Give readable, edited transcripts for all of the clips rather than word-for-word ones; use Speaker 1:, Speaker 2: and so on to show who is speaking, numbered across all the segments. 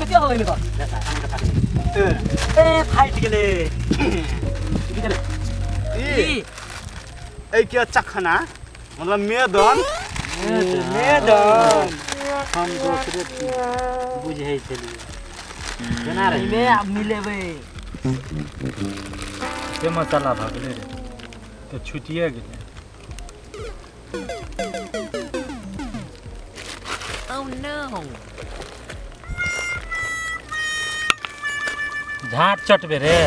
Speaker 1: क्या हो गइल बा ए फाइट गेले
Speaker 2: ई ए क्या चखना मतलब मैदान
Speaker 3: हम दूसरे बुझे चलिए केना रही
Speaker 1: में अब मिलेबे
Speaker 3: के मसाला भागले रे तो छुटिए गेले
Speaker 1: Oh no
Speaker 3: झाट चटबे रे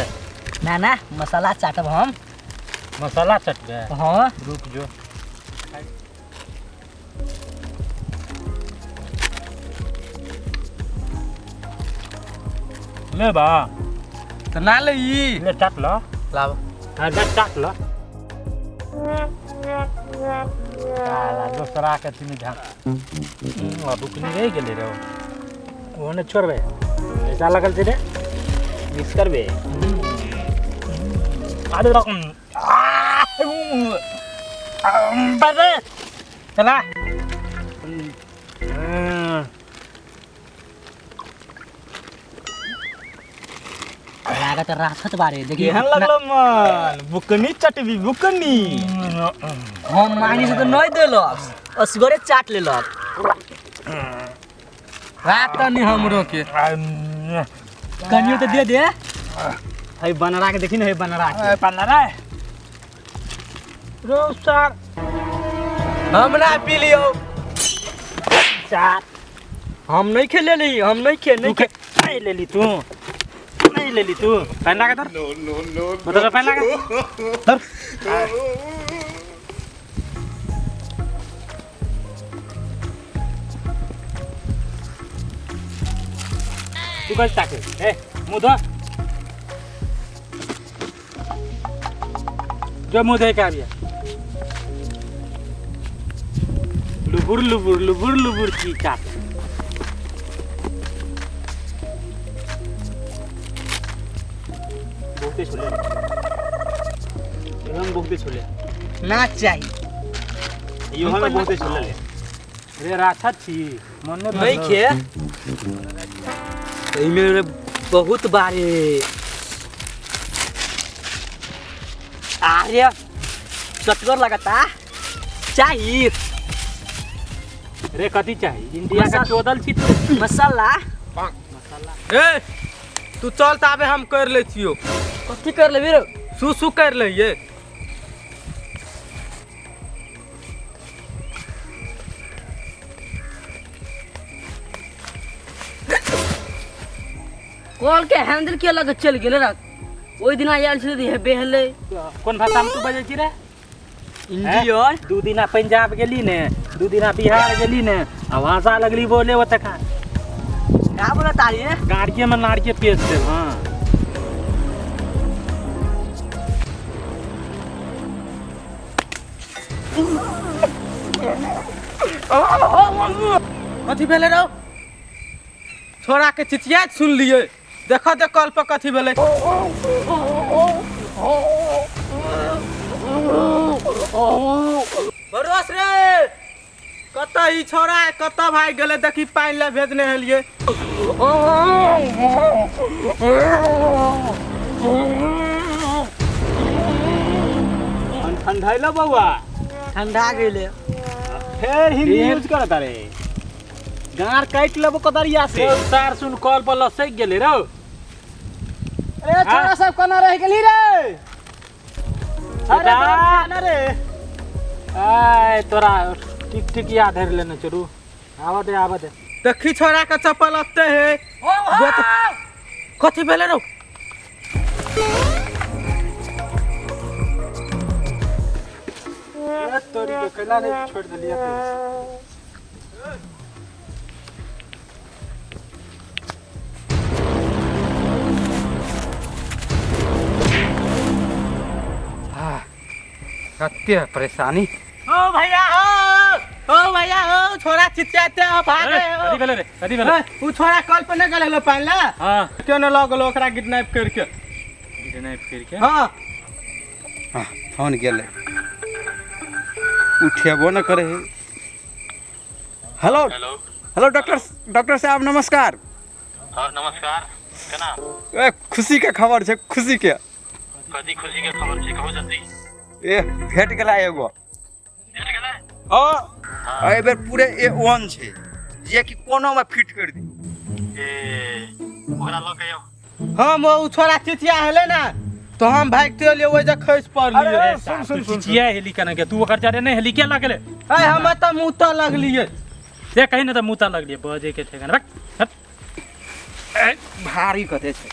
Speaker 1: ना ना मसाला चाटब हम
Speaker 3: मसाला चटबे
Speaker 1: हां
Speaker 3: रुक जो ले बा
Speaker 4: तो ना ले ई
Speaker 3: ले चाट लो
Speaker 4: लाव
Speaker 3: ले चाट लो साला दूसरा के तिमी झाट बुकनी रह गेले रे ओने छोड़बे ऐसा लगल छै रे
Speaker 2: मिक्स करबे
Speaker 3: अरे रकम बजे चला
Speaker 1: लागत राखत बारे देखी
Speaker 2: केहन लगलो मन बुकनी चटबी बुकनी
Speaker 1: हम मांगी से तो नहीं देलक असगरे चाट लेलक
Speaker 4: रात नहीं हमरो के
Speaker 1: कनियो तो दे दे
Speaker 2: हई बनरा के देखी न हई बनरा के
Speaker 3: पन्ना रो सर
Speaker 4: हम ना पी लियो
Speaker 3: चाट
Speaker 1: हम नहीं खेले ली हम नहीं खे नहीं खे
Speaker 3: नहीं ले ली तू नहीं ले ली तू पहना के धर मतलब पहना के धर तू कल ताके ए मुंह धो जो मुंह धो के आबिया लुबुर लुबुर लुबुर लुबुर की चाट बहुते छोले एकदम बहुते छोले
Speaker 1: ना चाहिए
Speaker 2: यो हमें बहुते छोले ले
Speaker 3: रे राठा छी मन
Speaker 1: नहीं खे इमे बहुत बारे आर्य चटगर लगता चाहिए
Speaker 3: रे कथी चाहिए इंडिया का चोदल छी
Speaker 1: मसाला
Speaker 4: ए तू चल ताबे हम कर ले छियो
Speaker 1: कथी कर लेबे रे
Speaker 4: सु कर ले ये
Speaker 1: कॉल के हैंडल के लग चल गेले रे ओइ दिन आयल छले हे बेहले
Speaker 3: कौन भाषा में तू बजे छी रे
Speaker 1: इंडियन
Speaker 3: दू दिना पंजाब गेली ने दू दिना बिहार गेली ने आ भाषा लगली बोले वो तक
Speaker 1: का बोला तारी
Speaker 3: गाड़िए में नाड़िए पेश दे हां
Speaker 4: कथी भेले रो छोरा के चिचिया सुन लिए देखो देख कल पर कथी भेले बरोस रे कता ई छोरा कता भाई गेले देखी पानी ले भेजने हलिए
Speaker 2: ठंडाइला बउआ
Speaker 1: ठंडा गेले
Speaker 2: फिर हिंदी यूज करता रे गार काट लेबो कदरिया से
Speaker 3: सार सुन कॉल पर लसक गेले रो
Speaker 2: अरे छोरा सब कोना रह गेली रे अरे ना रे
Speaker 3: आय तोरा टिक टिक याद धर लेने चरू आवा दे
Speaker 4: देखी छोरा का चप्पल अत्ते है कथी भेले रो
Speaker 3: तोरी के कला ने छोड़ दिया
Speaker 4: कत्ते परेशानी
Speaker 1: ओ भैया ओ छोरा चिचियाते भागे
Speaker 3: कथी भेले रे कथी भेले
Speaker 4: उ छोरा कल पर न गेले पानी ला
Speaker 3: हां
Speaker 4: क्यों न लगलो ओकरा किडनैप करके
Speaker 3: किडनैप करके
Speaker 4: हां
Speaker 5: फोन गेले उठेबो न करे हेलो हेलो डॉक्टर साहब नमस्कार
Speaker 3: हाँ नमस्कार केना
Speaker 5: ए खुशी के खबर छै खुशी के
Speaker 3: कथी खुशी के खबर छै कहू जल्दी
Speaker 5: ए भेट गेला एगो
Speaker 3: भेट गेलै
Speaker 5: हां एहि बेर पूरे A1 छै जे कि कोनो में फिट कर दी
Speaker 3: ए ओकरा लऽ के आउ
Speaker 4: हम वो छोरा चिचिया हेले ना तो हम भागते लिए ओइ जे खैस पड़लिए
Speaker 3: सुन चिचिया हेली केना के तू ओकर जारे नहीं हेली के लगले
Speaker 4: ए हम त मुता लगलिए
Speaker 3: से कहीं ना तो मुता लगलिए बजे के ठेकाना रख हट
Speaker 5: ए भारी कते छै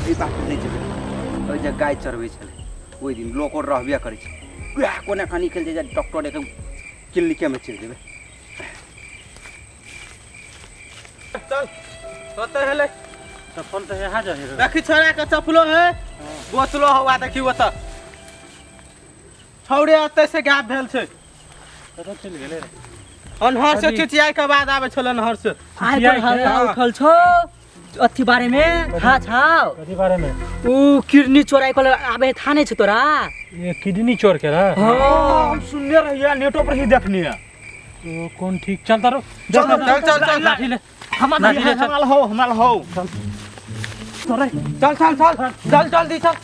Speaker 5: ई बात नहीं छै ओइ जे गाय चरबै छलै ओइ दिन लोक और रहबे करै छै उएह कोने खानी खेल जे डॉक्टर के क्लिनिक में चल जेबै
Speaker 4: चल होते हेले
Speaker 3: तो फोन तो यहाँ जा है
Speaker 4: देखी छोरा के चपलो है बोतलो हुआ देखी ओत छौड़े अते से गाप भेल छै
Speaker 3: तो चल गेले रे
Speaker 4: अनहर से चिचिया के बाद आवे छल अनहर से
Speaker 1: आइ पर हल्ला उठल छो अथी बारे में था छाओ
Speaker 3: कथी बारे में
Speaker 1: ऊ किडनी चोराई कल आबे था नहीं छ तोरा
Speaker 3: ये किडनी चोर के रहा
Speaker 2: हम सुनने रहिए नेटो पर ही देखनी है
Speaker 3: तो कौन ठीक चलता रो
Speaker 4: चल
Speaker 3: लाठी ले
Speaker 2: हमारा हो
Speaker 4: चल चल चल जल्दी चल